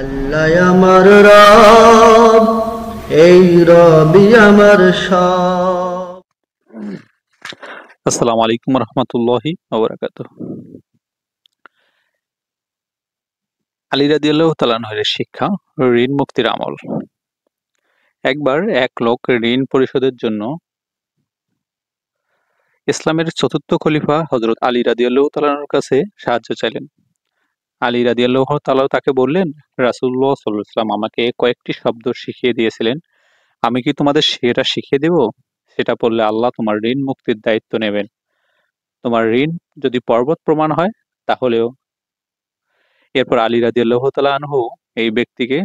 আল্লাহ আমার রব, এই রবি আমার সব। আসসালামু আলাইকুম রহমতুল্লাহি ওয়া আলী রাদিয়াল্লাহু তাআলা আনহু-এর শিক্ষা, ঋণ মুক্তির আমল। একবার এক লোক ঋণ পরিশোধের জন্য ইসলামের চতুর্থ খলিফা হযরত আলী রাদিয়াল্লাহু তাআলা আনহুর কাছে সাহায্য চাইলেন। আলী রাদিয়াল্লাহু তাআলা তাকে বললেন, রাসূলুল্লাহ সাল্লাল্লাহু আলাইহি ওয়াসাল্লাম আমাকে কয়েকটি শব্দ শিখিয়ে দিয়েছিলেন। আমি কি তোমাদের সেটা শিখিয়ে দেব? সেটা পড়লে আল্লাহ তোমার ঋণ মুক্তির দায়িত্ব নেবেন। তোমার ঋণ যদি পর্বত প্রমাণ হয় তাহলেও। এরপর আলী রাদিয়াল্লাহু তাআলা আনহু এই ব্যক্তিকে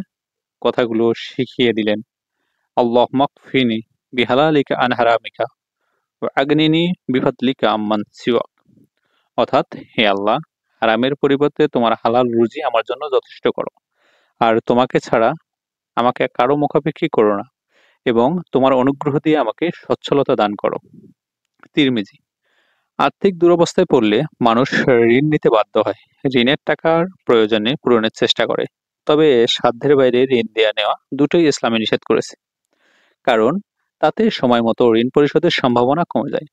কথাগুলো শিখিয়ে দিলেন। আল্লাহুম্মা কফিনি বিহালালিকা আন হারামিকা ওয়া আগনিনি বিফাদলিকা আম্মান সিওয়াক। অর্থাৎ, হে আল্লাহ, হারামের পরিবর্তে তোমার হালাল রুজি আমার জন্য যথেষ্ট করো। আর তোমাকে ছাড়া আমাকে কারো মুখাপেক্ষী করো না, এবং তোমার অনুগ্রহ দিয়ে আমাকে সচ্ছলতা দান করো। তিরমিজি। আর্থিক দুরবস্থায় পড়লে মানুষ ঋণ নিতে বাধ্য হয়। ঋণের টাকার প্রয়োজনে পূরণের চেষ্টা করে। তবে সাধ্যের বাইরে ঋণ দেয়া নেওয়া দুটোই ইসলামে নিষেধ করেছে। কারণ তাতে সময় মতো ঋণ পরিশোধের সম্ভাবনা কমে যায়।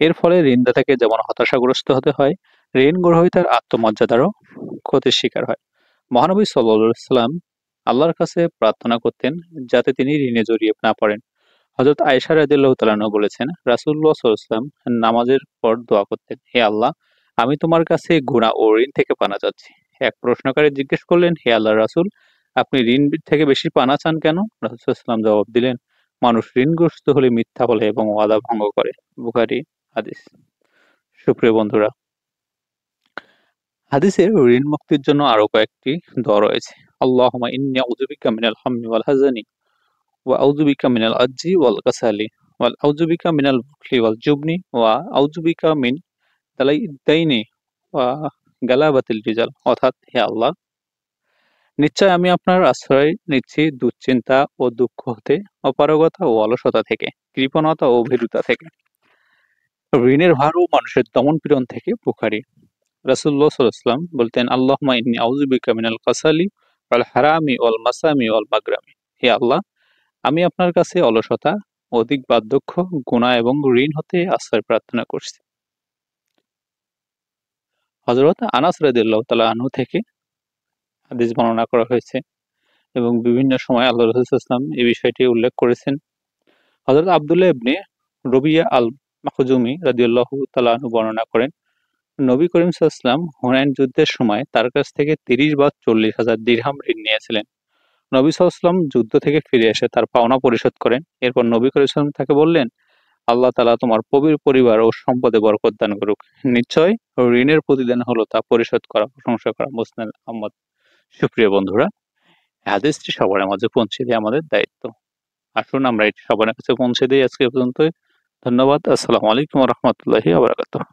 এর ফলে ঋণদাতাকে যেমন হতাশাগ্রস্ত হতে হয়, ঋণ গ্রহীতার আত্মমর্যাদারও ক্ষতির শিকার হয়। মহানবী সাল্লাল্লাহু আলাইহি সাল্লাম আল্লাহর কাছে প্রার্থনা করতেন যাতে তিনি ঋণে জড়িয়ে না পড়েন। হযরত আয়েশা রাদিয়াল্লাহু তাআলা আনহা বলেছেন, রাসূলুল্লাহ সাল্লাল্লাহু আলাইহি ওয়াসাল্লাম নামাজের পর দোয়া করতেন, হে আল্লাহ, আমি তোমার কাছে গুনাহ ও ঋণ থেকে পানা চাচ্ছি। এক প্রশ্নকারী জিজ্ঞেস করলেন, হে আল্লাহর রাসূল, আপনি ঋণ থেকে বেশি পানা চান কেন? রাসূল সাল্লাল্লাহু আলাইহি ওয়াসাল্লাম জবাব দিলেন, মানুষ ঋণগ্রস্ত হলে মিথ্যা বলে এবং ওয়াদা ভঙ্গ করে। বুখারী হাদিস। সুপ্রিয় বন্ধুরা, হাদিসে ঋণ মুক্তির জন্য আরো কয়েকটি দোয়া রয়েছে। আল্লাহুম্মা ইন্নী আউযু বিকা মিনাল হাম্মি ওয়াল হাযানি ওয়া আউযু বিকা মিনাল আজ্জি ওয়াল কাসালি ওয়া আউযু বিকা মিনাল বুখলি ওয়াল জুবনি ওয়া আউযু বিকা মিন দালাই দাইনি ওয়া গালাবাতিল রিজাল। অর্থাৎ, হে আল্লাহ, নিশ্চয় আমি আপনার আশ্রয় নিচ্ছি দুশ্চিন্তা ও দুঃখ হতে, অপারগতা ও অলসতা থেকে, কৃপণতা ও ভীরুতা থেকে, ঋণের ভার ও মানুষের দমন-পীড়ন থেকে। বুখারী। রাসূলুল্লাহ সাল্লাল্লাহু আলাইহি ওয়াসাল্লাম বলতেন, আল্লাহুম্মা ইন্নী আউযু বিকা মিনাল কাসালি ওয়াল হারামি ওয়াল মাসামি ওয়াল মাগরামি। হে আল্লাহ, আমি আপনার কাছে অলসতা, অধিক বার্ধক্য, গুনাহ এবং ঋণ হতে আশ্রয় প্রার্থনা করছি। হযরত আনাস রাদিয়াল্লাহু তাআলা আনহু থেকে হাদিস বর্ণনা করা হয়েছে, এবং বিভিন্ন সময় আল্লাহর রাসূল সাল্লাল্লাহু আলাইহি ওয়াসাল্লাম এই বিষয়টি উল্লেখ করেছেন। হযরত আব্দুল্লাহ ইবনে রবিয়া আল মাখজুমি রাদিয়াল্লাহু তাআলা আনহু বর্ণনা করেন, নবী করিম সাল্লাল্লাহু আলাইহি ওয়াসাল্লাম হুনাইন যুদ্ধের সময় তার কাছ থেকে ৩০ বা ৪০,০০০ দিরহাম ঋণ নিয়েছিলেন। নবী সাল্লাল্লাহু আলাইহি ওয়াসাল্লাম যুদ্ধ থেকে ফিরে এসে তার পাওনা পরিশোধ করেন। এরপর নবী করিম সাল্লাল্লাহু আলাইহি ওয়াসাল্লাম তাকে বললেন, আল্লাহ তাআলা তোমার পরিবার ও সম্পদে বরকত দান করুক। নিশ্চয় ঋণের প্রতিদান হলো তা পরিশোধ করা, প্রশংসা করা। মুসনাদ আহমদ। সুপ্রিয় বন্ধুরা, হাদিসটি সবার মাঝে পৌঁছে দেওয়া আমাদের দায়িত্ব। আসুন আমরা এটি সবার কাছে পৌঁছে দিই। আজকে এ পর্যন্তই। ধন্যবাদ। আসসালামু আলাইকুম ওয়া রাহমাতুল্লাহি ওয়া বারাকাতুহু।